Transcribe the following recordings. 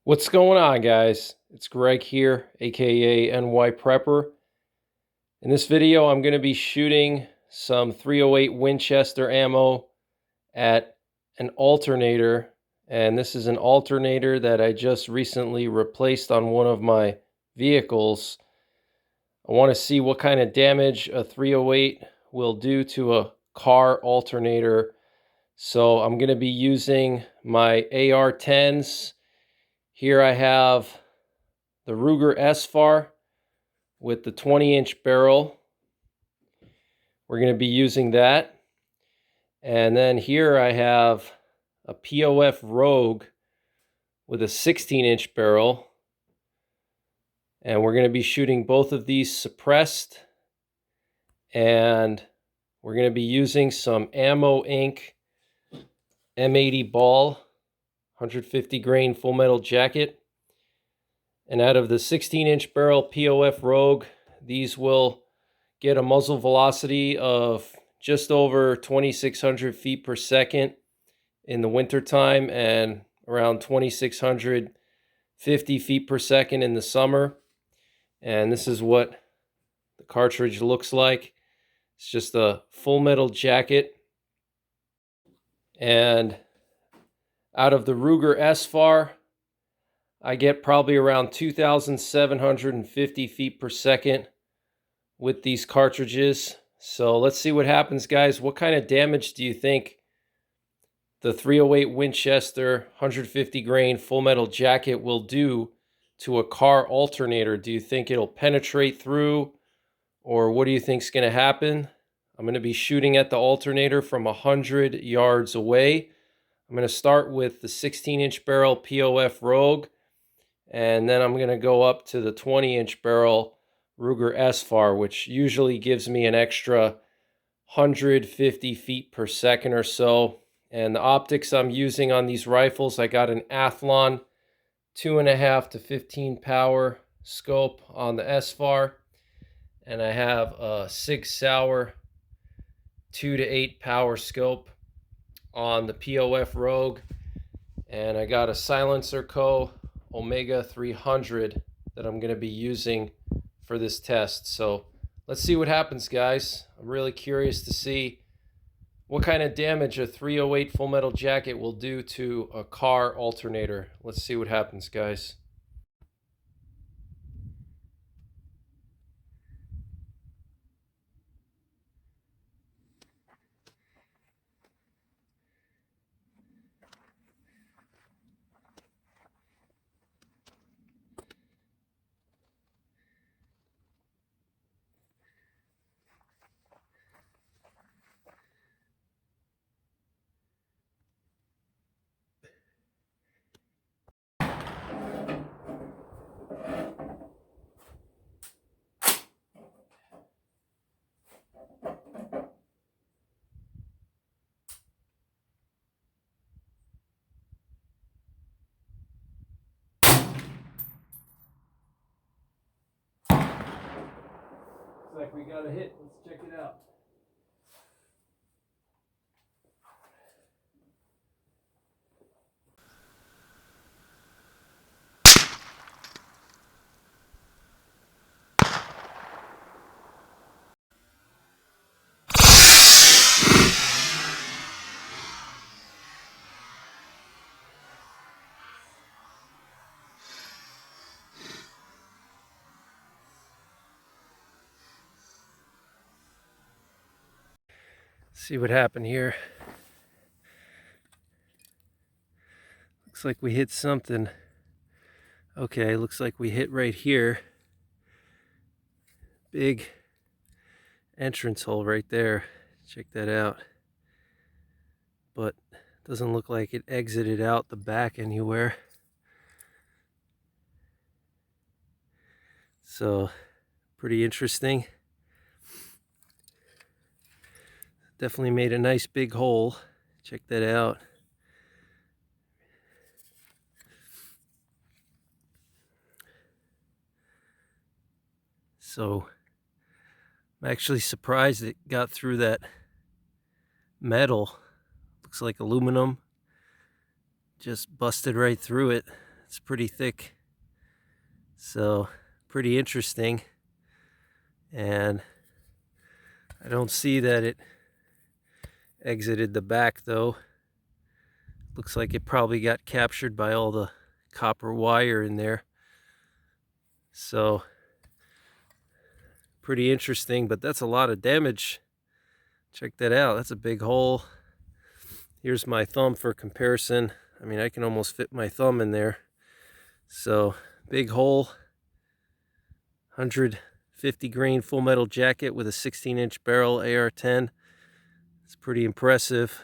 What's going on, guys? It's Greg here, aka NYPrepper. In this video, I'm going to be shooting some 308 Winchester ammo at an alternator, and this is an alternator that I just recently replaced on one of my vehicles. I want to see what kind of damage a 308 will do to a car alternator, so I'm going to be using my AR-10s. Here I have the Ruger S-FAR with the 20-inch barrel. We're going to be using that. And then here I have a POF Rogue with a 16-inch barrel. And we're going to be shooting both of these suppressed. And we're going to be using some Ammo Inc. M80 ball, 150 grain full metal jacket. And out of the 16-inch barrel POF Rogue, these will get a muzzle velocity of just over 2,600 feet per second in the wintertime and around 2,650 feet per second in the summer. And this is what the cartridge looks like. It's just a full metal jacket. And out of the Ruger S-FAR, I get probably around 2,750 feet per second with these cartridges. So let's see what happens, guys. What kind of damage do you think the 308 Winchester 150 grain full metal jacket will do to a car alternator? Do you think it'll penetrate through, or what do you think is going to happen? I'm going to be shooting at the alternator from 100 yards away. I'm going to start with the 16-inch barrel POF Rogue, and then I'm going to go up to the 20-inch barrel Ruger S-FAR, which usually gives me an extra 150 feet per second or so. And the optics I'm using on these rifles, I got an Athlon 2.5 to 15 power scope on the S-FAR, and I have a Sig Sauer 2 to 8 power scope on the POF Rogue, and I got a Silencer Co. Omega 300 that I'm going to be using for this test. So let's see what happens, guys. I'm really curious to see what kind of damage a 308 full metal jacket will do to a car alternator. Let's see what happens, guys. Looks like we got a hit. Let's check it out. See what happened here. Looks like we hit something. Okay, looks like we hit right here. Big entrance hole right there. Check that out. But doesn't look like it exited out the back anywhere. So pretty interesting. Definitely made a nice big hole. Check that out. So I'm actually surprised it got through that metal. Looks like aluminum. Just busted right through it. It's pretty thick. So pretty interesting. And I don't see that it exited the back though. Looks like it probably got captured by all the copper wire in there. So pretty interesting, but that's a lot of damage. Check that out. That's a big hole. Here's my thumb for comparison. I mean, I can almost fit my thumb in there. So big hole. 150 grain full metal jacket with a 16-inch barrel AR-10. It's pretty impressive,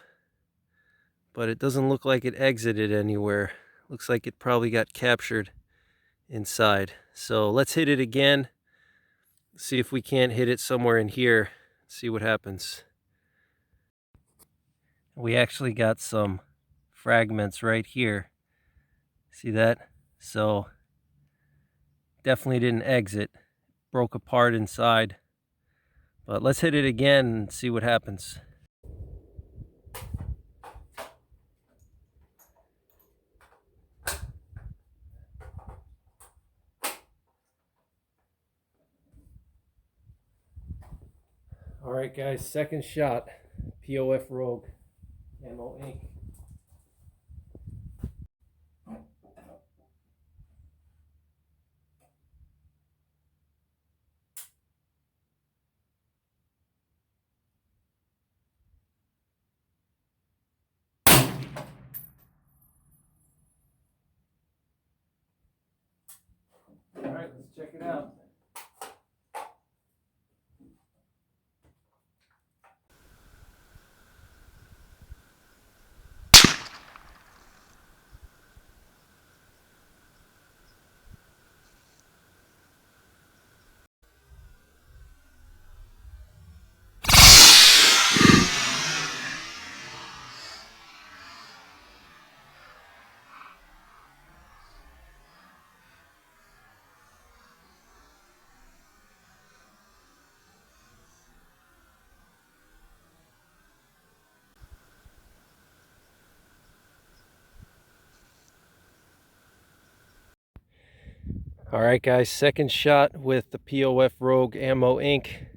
but it doesn't look like it exited anywhere. Looks like it probably got captured inside. So let's hit it again. See if we can't hit it somewhere in here. See what happens. We actually got some fragments right here. See that? So definitely didn't exit. Broke apart inside. But let's hit it again and see what happens. All right, guys, second shot. POF Rogue Ammo Inc. All right, let's check it out. All right, guys, second shot with the POF Rogue Ammo Inc.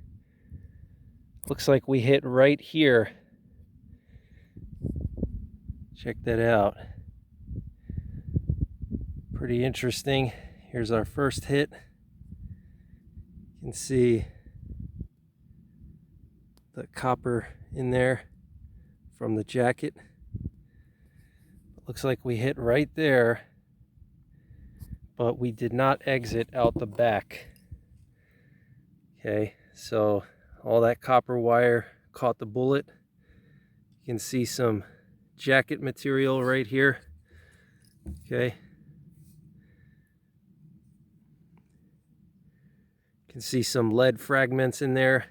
Looks like we hit right here. Check that out. Pretty interesting. Here's our first hit. You can see the copper in there from the jacket. Looks like we hit right there, but we did not exit out the back. Okay, so all that copper wire caught the bullet. You can see some jacket material right here. Okay. You can see some lead fragments in there.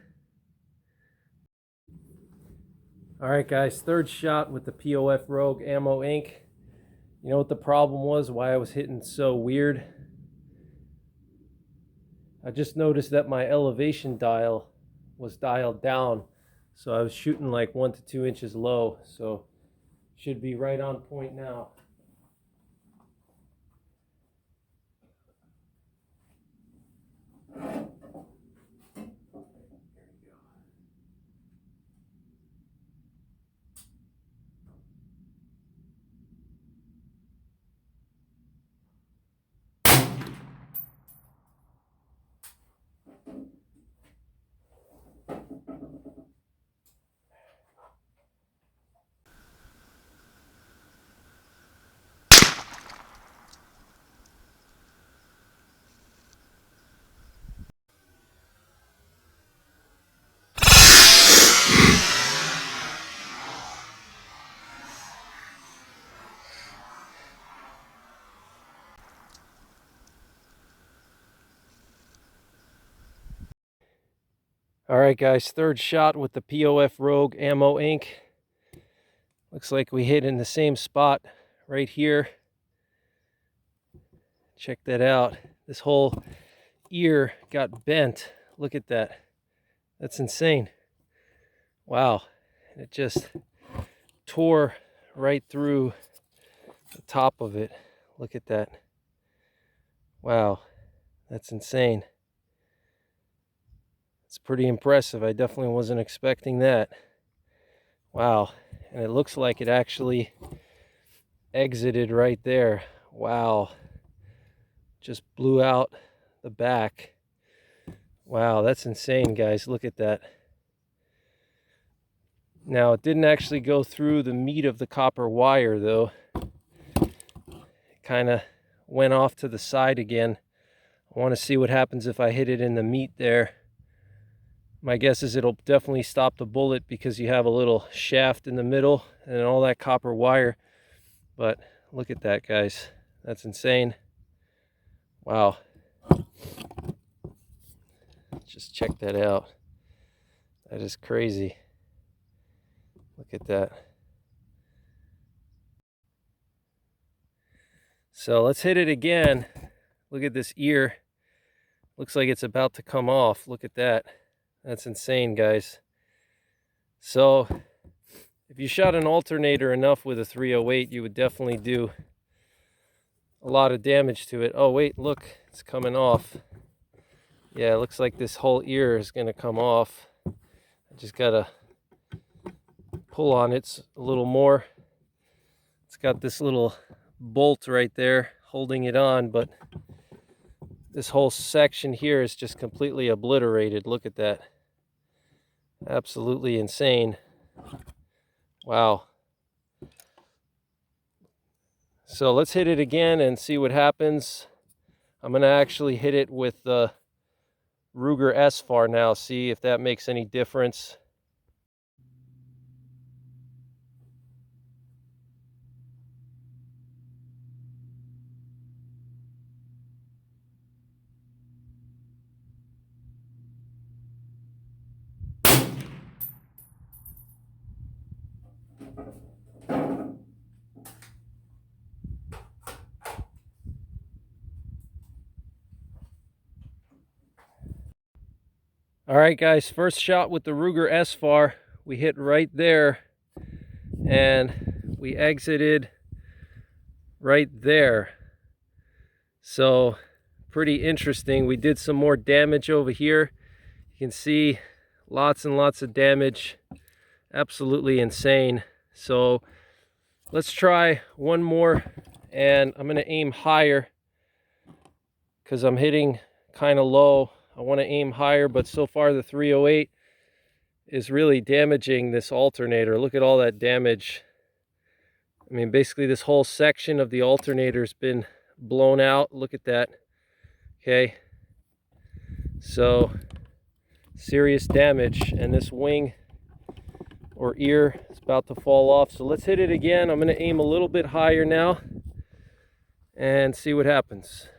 All right, guys, third shot with the POF Rogue Ammo Inc. You know what the problem was, why I was hitting so weird? I just noticed that my elevation dial was dialed down. So I was shooting like 1 to 2 inches low. So should be right on point now. All right, guys, third shot with the POF Rogue Ammo Inc. Looks like we hit in the same spot right here. Check that out. This whole ear got bent. Look at that. That's insane. Wow. It just tore right through the top of it. Look at that. Wow, that's insane. It's pretty impressive. I definitely wasn't expecting that. Wow, and it looks like it actually exited right there. Wow, just blew out the back. Wow, that's insane, guys. Look at that. Now, it didn't actually go through the meat of the copper wire, though. It kind of went off to the side again. I want to see what happens if I hit it in the meat there. My guess is it'll definitely stop the bullet because you have a little shaft in the middle and all that copper wire. But look at that, guys. That's insane. Wow. Just check that out. That is crazy. Look at that. So let's hit it again. Look at this ear. Looks like it's about to come off. Look at that. That's insane, guys. So if you shot an alternator enough with a 308, you would definitely do a lot of damage to it. Oh wait, look, it's coming off. Yeah, it looks like this whole ear is going to come off. I just got to pull on it a little more. It's got this little bolt right there holding it on, but this whole section here is just completely obliterated. Look at that. Absolutely insane. Wow. So let's hit it again and see what happens. I'm going to actually hit it with the Ruger S-FAR now, see if that makes any difference. All right, guys, first shot with the Ruger S-FAR. We hit right there and we exited right there. So pretty interesting. We did some more damage over here. You can see lots and lots of damage. Absolutely insane. So let's try one more, and I'm going to aim higher because I'm hitting kind of low. I want to aim higher, but so far the 308 is really damaging this alternator. Look at all that damage. I mean, basically this whole section of the alternator's been blown out. Look at that. Okay. So serious damage, and this wing or ear is about to fall off. So let's hit it again. I'm going to aim a little bit higher now and see what happens.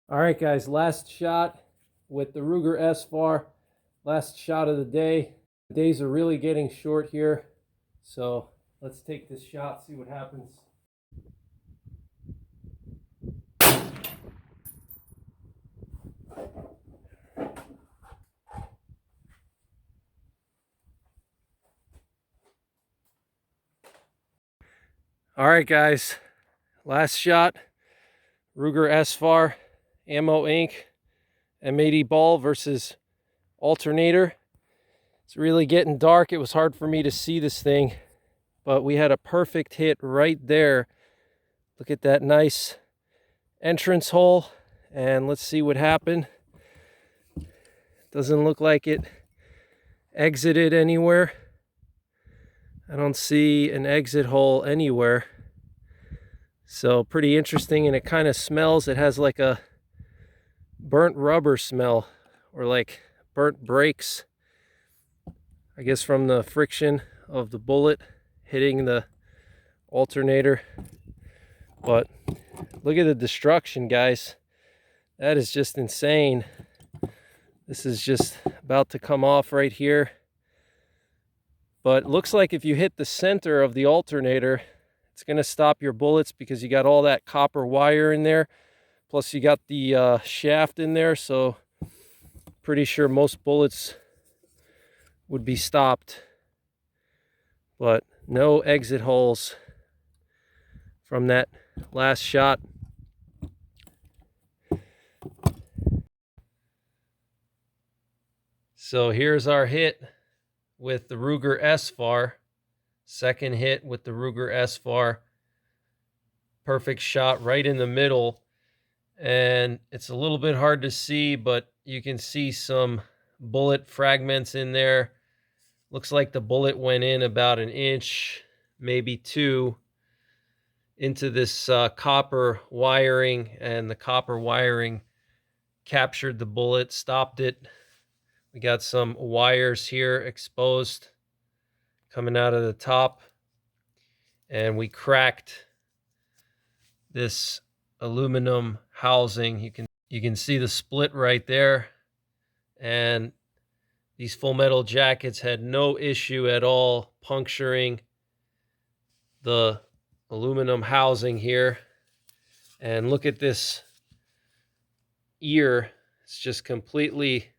All right, guys, last shot with the Ruger S-FAR. Last shot of the day. The days are really getting short here, so let's take this shot, see what happens. All right, guys, last shot. Ruger S-FAR, Ammo Inc., M80 ball versus Alternator. It's really getting dark. It was hard for me to see this thing, but we had a perfect hit right there. Look at that nice entrance hole, and let's see what happened. Doesn't look like it exited anywhere. I don't see an exit hole anywhere. So pretty interesting, and it kind of smells. It has like a burnt rubber smell, or like burnt brakes, I guess from the friction of the bullet hitting the alternator. But look at the destruction, guys. That is just insane. This is just about to come off right here. But it looks like if you hit the center of the alternator, it's going to stop your bullets because you got all that copper wire in there. Plus you got the shaft in there, so pretty sure most bullets would be stopped. But no exit holes from that last shot. So here's our hit with the Ruger S-FAR. Second hit with the Ruger S-FAR. Perfect shot right in the middle. And it's a little bit hard to see, but you can see some bullet fragments in there. Looks like the bullet went in about an inch, maybe two, into this copper wiring, and the copper wiring captured the bullet, stopped it. We got some wires here exposed coming out of the top, and we cracked this aluminum housing. You can see the split right there, and these full metal jackets had no issue at all puncturing the aluminum housing here. And look at this ear. It's just completely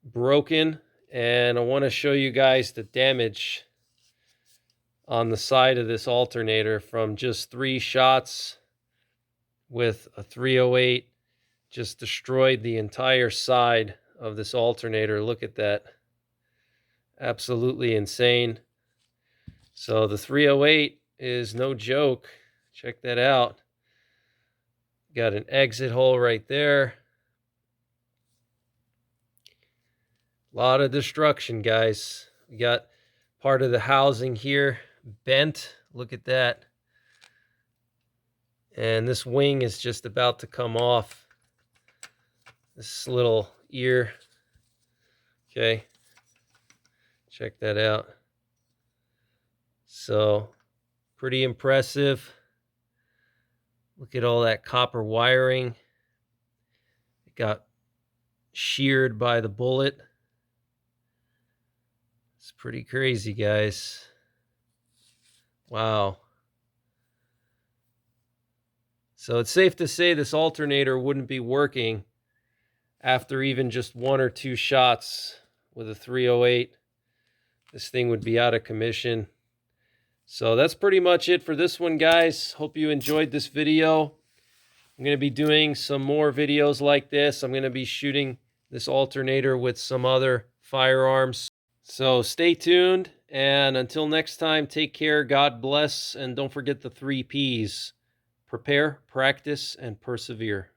broken. And I want to show you guys the damage on the side of this alternator from just 3 shots with a .308. Just destroyed the entire side of this alternator. Look at that. Absolutely insane. So the .308 is no joke. Check that out. Got an exit hole right there. A lot of destruction, guys. We got part of the housing here bent. Look at that. And this wing is just about to come off. This little ear. Okay. Check that out. So, pretty impressive. Look at all that copper wiring. It got sheared by the bullet. It's pretty crazy, guys. Wow. So it's safe to say this alternator wouldn't be working after even just 1 or 2 shots with a .308. This thing would be out of commission. So that's pretty much it for this one, guys. Hope you enjoyed this video. I'm going to be doing some more videos like this. I'm going to be shooting this alternator with some other firearms. So stay tuned, and until next time, take care, God bless, and don't forget the 3 Ps: prepare, practice, and persevere.